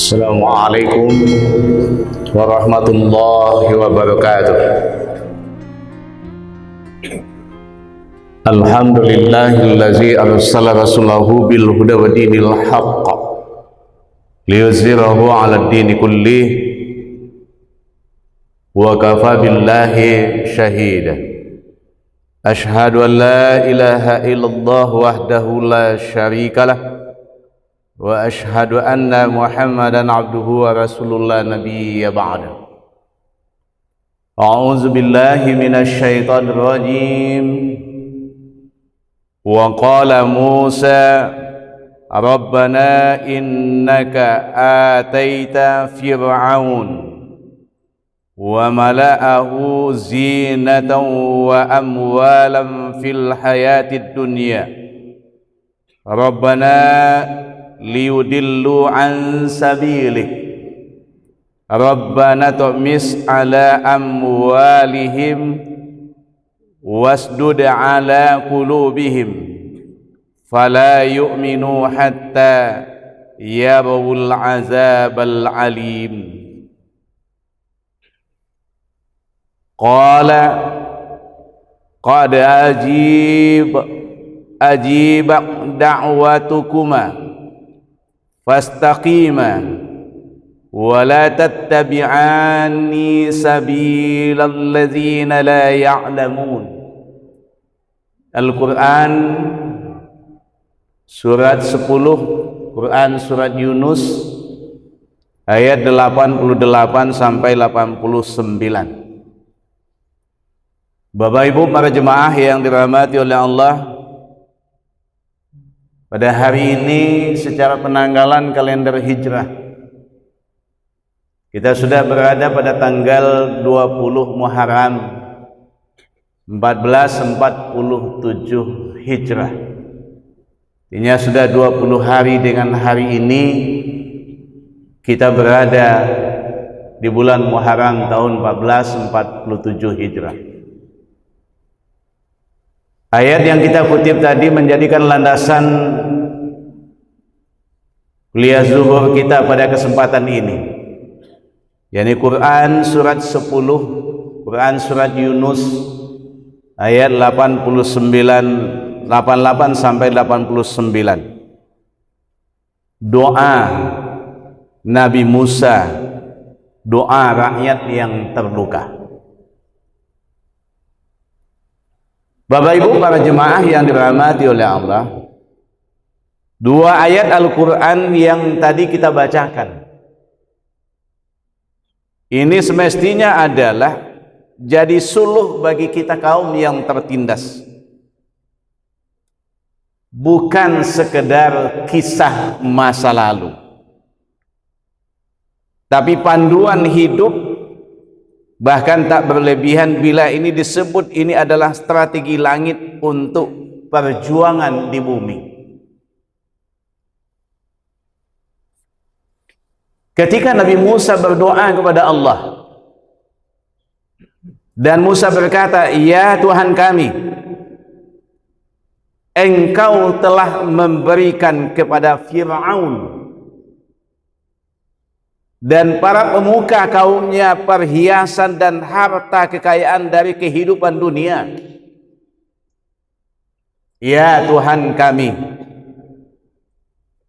Assalamualaikum warahmatullahi wabarakatuh. Alhamdulillahillazi arsala rasulahu bil huda wa dinil haqq liyuzhirahu 'alad dini kullih wa kafa billahi shahida. Ashhadu an la ilaha illallah wahdahu la syarikalah wa ashhadu anna Muhammadan abduhu wa rasulullah nabiyya ba'da. A'udzu billahi minasy syaithanir rajim. Wa qala Musa Rabbana innaka ataita fir'aun wa mala'ahu zinatan wa amwalan fil hayatid dunya Rabbana liyudillu an sabilik Rabbana tu'mis ala amwalihim wasdud ala qulubihim fala yu'minu hatta yarawul azabal alim. Qala qad ajib da'watukuma fastaqima wa la tattabi'ani sabilal ladzina la ya'lamun. Al-Quran surat 10, Quran surat Yunus ayat 88 sampai 89. Bapak Ibu para jemaah yang dirahmati oleh Allah, pada hari ini secara penanggalan kalender hijrah kita sudah berada pada tanggal 20 Muharram 1447 Hijrah. Artinya sudah 20 hari dengan hari ini kita berada di bulan Muharram tahun 1447 Hijrah. Ayat yang kita kutip tadi menjadikan landasan kuliah zuhur kita pada kesempatan ini, yakni Quran surat 10, Quran surat Yunus ayat 88 sampai 89. Doa Nabi Musa, doa rakyat yang terluka. Bapak Ibu para jemaah yang dirahmati oleh Allah, dua ayat Al-Quran yang tadi kita bacakan ini semestinya adalah jadi suluh bagi kita kaum yang tertindas, bukan sekedar kisah masa lalu, tapi panduan hidup. Bahkan tak berlebihan bila ini disebut ini adalah strategi langit untuk perjuangan di bumi. Ketika Nabi Musa berdoa kepada Allah dan Musa berkata, "Ya Tuhan kami, Engkau telah memberikan kepada Fir'aun dan para pemuka kaumnya perhiasan dan harta kekayaan dari kehidupan dunia. Ya Tuhan kami,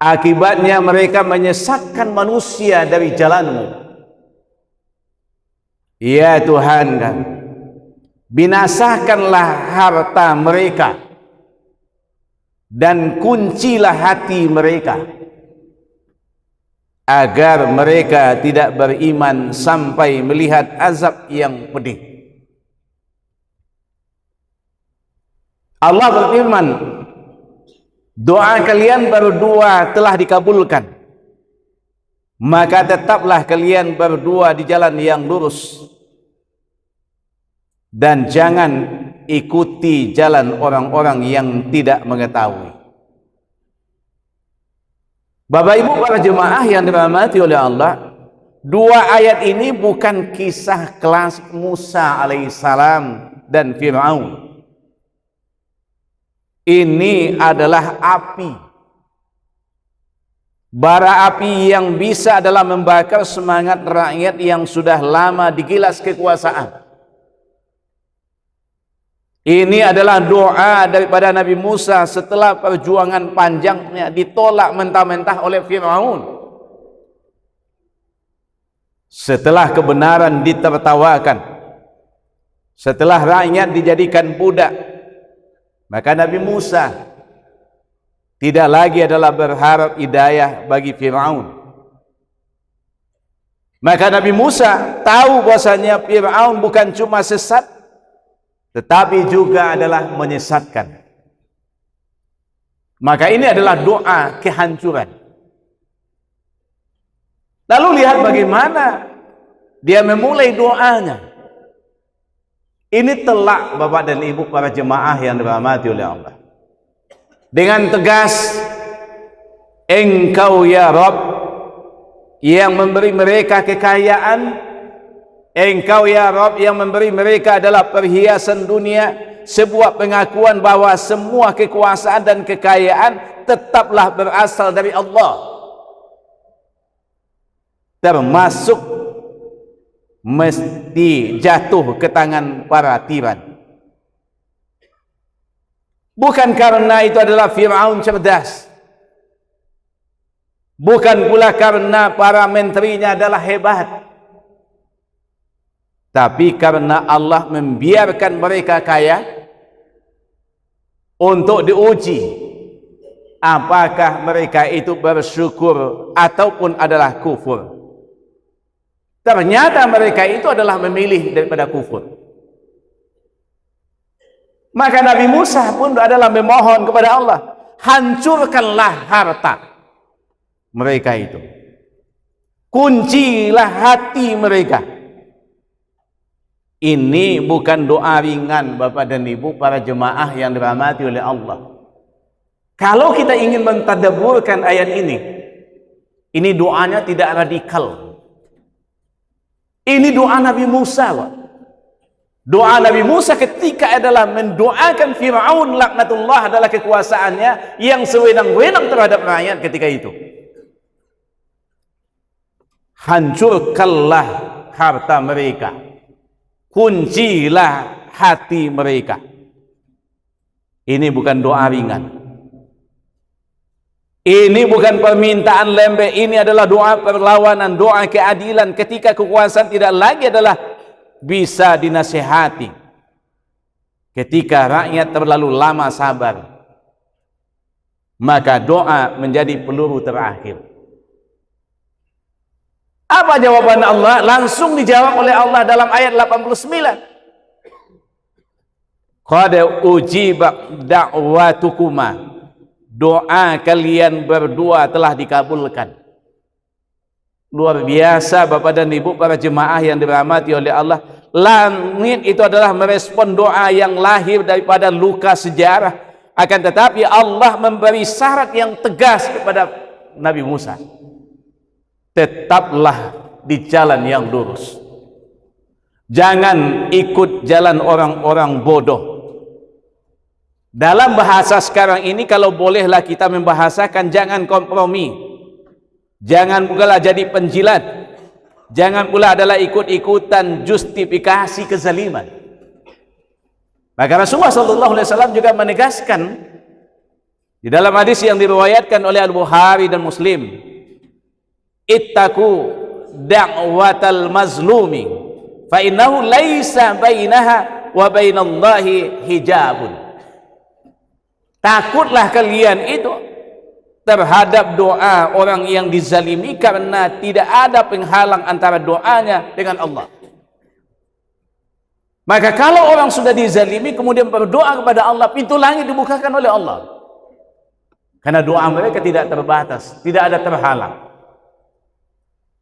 akibatnya mereka menyesatkan manusia dari jalan-Mu. Ya Tuhan kami, binasakanlah harta mereka dan kuncilah hati mereka, agar mereka tidak beriman sampai melihat azab yang pedih." Allah berfirman, doa kalian berdua telah dikabulkan, maka tetaplah kalian berdua di jalan yang lurus dan jangan ikuti jalan orang-orang yang tidak mengetahui. Bapak Ibu para jemaah yang dirahmati oleh Allah, dua ayat ini bukan kisah klasik Musa alaihissalam dan Fir'aun. Ini adalah api bara api yang bisa adalah membakar semangat rakyat yang sudah lama digilas kekuasaan. Ini adalah doa daripada Nabi Musa setelah perjuangan panjangnya ditolak mentah-mentah oleh Fir'aun. Setelah kebenaran ditertawakan, setelah rakyat dijadikan budak, maka Nabi Musa tidak lagi adalah berharap hidayah bagi Fir'aun. Maka Nabi Musa tahu bahwasanya Fir'aun bukan cuma sesat, tetapi juga adalah menyesatkan. Maka ini adalah doa kehancuran. Lalu lihat bagaimana dia memulai doanya. Ini telak Bapak dan Ibu para jemaah yang dirahmati oleh Allah. Dengan tegas, Engkau ya Rabb yang memberi mereka kekayaan, Engkau ya Rabb yang memberi mereka adalah perhiasan dunia, sebuah pengakuan bahwa semua kekuasaan dan kekayaan tetaplah berasal dari Allah, termasuk mesti jatuh ke tangan para tiran. Bukan karena itu adalah Fir'aun cerdas, bukan pula karena para menterinya adalah hebat, tapi karena Allah membiarkan mereka kaya untuk diuji apakah mereka itu bersyukur ataupun adalah kufur. Ternyata mereka itu adalah memilih daripada kufur. Maka Nabi Musa pun adalah memohon kepada Allah, hancurkanlah harta mereka itu, kuncilah hati mereka. Ini bukan doa ringan Bapak dan Ibu para jemaah yang dirahmati oleh Allah. Kalau kita ingin mentadabburkan ayat ini doanya tidak radikal. Ini doa Nabi Musa, Pak. Doa Nabi Musa ketika adalah mendoakan Fir'aun laknatullah adalah kekuasaannya yang sewenang-wenang terhadap rakyat ketika itu. Hancurkanlah harta mereka, kuncilah hati mereka. Ini bukan doa ringan, ini bukan permintaan lembek, ini adalah doa perlawanan, doa keadilan ketika kekuasaan tidak lagi adalah bisa dinasihati, ketika rakyat terlalu lama sabar, maka doa menjadi peluru terakhir. Apa jawaban Allah? Langsung dijawab oleh Allah dalam ayat 89. Qad ujiba da'watukuma, doa kalian berdua telah dikabulkan. Luar biasa Bapak dan Ibu para jemaah yang dirahmati oleh Allah. Langit itu adalah merespon doa yang lahir daripada luka sejarah. Akan tetapi Allah memberi syarat yang tegas kepada Nabi Musa. Tetaplah di jalan yang lurus. Jangan ikut jalan orang-orang bodoh. Dalam bahasa sekarang ini, kalau bolehlah kita membahasakan, jangan kompromi. Jangan pula jadi penjilat. Jangan pula adalah ikut-ikutan justifikasi kezaliman. Maka Rasulullah SAW juga menegaskan di dalam hadis yang diriwayatkan oleh Al-Bukhari dan Muslim, ittaqu da'watal mazlumi fa innahu laisa bainaha wa bainallahi hijabun. Takutlah kalian itu terhadap doa orang yang dizalimi, karena tidak ada penghalang antara doanya dengan Allah. Maka kalau orang sudah dizalimi kemudian berdoa kepada Allah, pintu langit dibukakan oleh Allah, karena doa mereka tidak terbatas, tidak ada terhalang.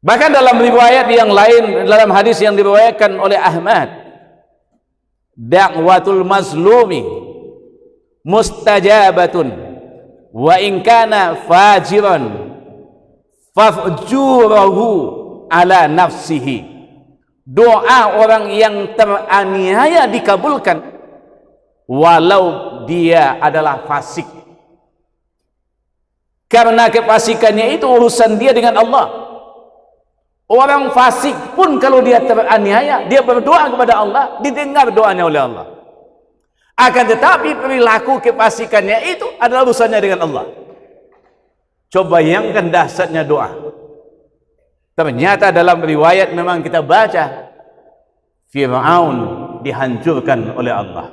Bahkan dalam riwayat yang lain, dalam hadis yang diriwayatkan oleh Ahmad, da'watul mazlumi mustajabatun wa in kana fajiran fafjurahu ala nafsihi. Doa orang yang teraniaya dikabulkan walau dia adalah fasik. Karena kefasikannya itu urusan dia dengan Allah. Orang fasik pun kalau dia teraniaya, dia berdoa kepada Allah, didengar doanya oleh Allah. Akan tetapi perilaku kefasikannya itu adalah urusannya dengan Allah. Coba bayangkan dahsyatnya doa. Ternyata dalam riwayat memang kita baca, Fir'aun dihancurkan oleh Allah.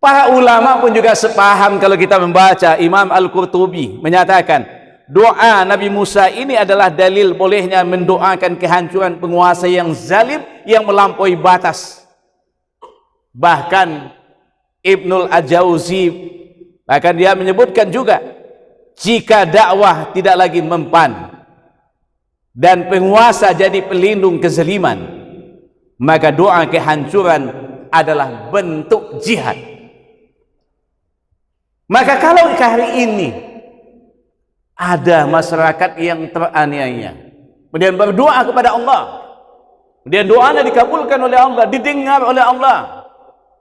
Para ulama pun juga sepaham kalau kita membaca. Imam Al-Qurtubi menyatakan doa Nabi Musa ini adalah dalil bolehnya mendoakan kehancuran penguasa yang zalim, yang melampaui batas. Bahkan Ibnul Al-Jauzi bahkan dia menyebutkan juga, jika dakwah tidak lagi mempan dan penguasa jadi pelindung kezaliman, maka doa kehancuran adalah bentuk jihad. Maka kalau hari ini ada masyarakat yang teraniaya, kemudian berdoa kepada Allah, kemudian doanya dikabulkan oleh Allah, didengar oleh Allah,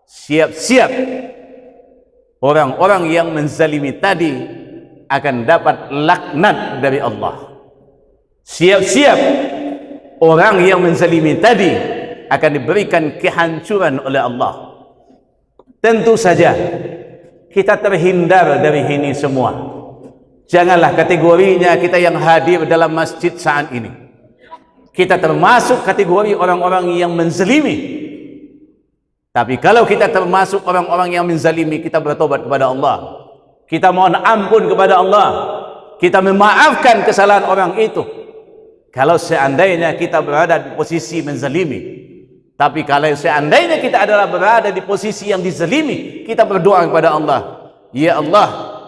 siap-siap orang-orang yang menzalimi tadi akan dapat laknat dari Allah. Siap-siap orang yang menzalimi tadi akan diberikan kehancuran oleh Allah. Tentu saja kita terhindar dari ini semua. Janganlah kategorinya kita yang hadir dalam masjid saat ini, kita termasuk kategori orang-orang yang menzalimi. Tapi kalau kita termasuk orang-orang yang menzalimi, kita bertobat kepada Allah, kita mohon ampun kepada Allah, kita memaafkan kesalahan orang itu. Kalau seandainya kita berada di posisi menzalimi, tapi kalau seandainya kita adalah berada di posisi yang dizalimi, kita berdoa kepada Allah, ya Allah,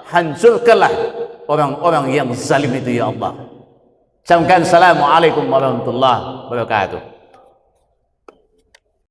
hancurkanlah orang-orang yang zalim itu ya Allah. Assalamualaikum warahmatullahi wabarakatuh.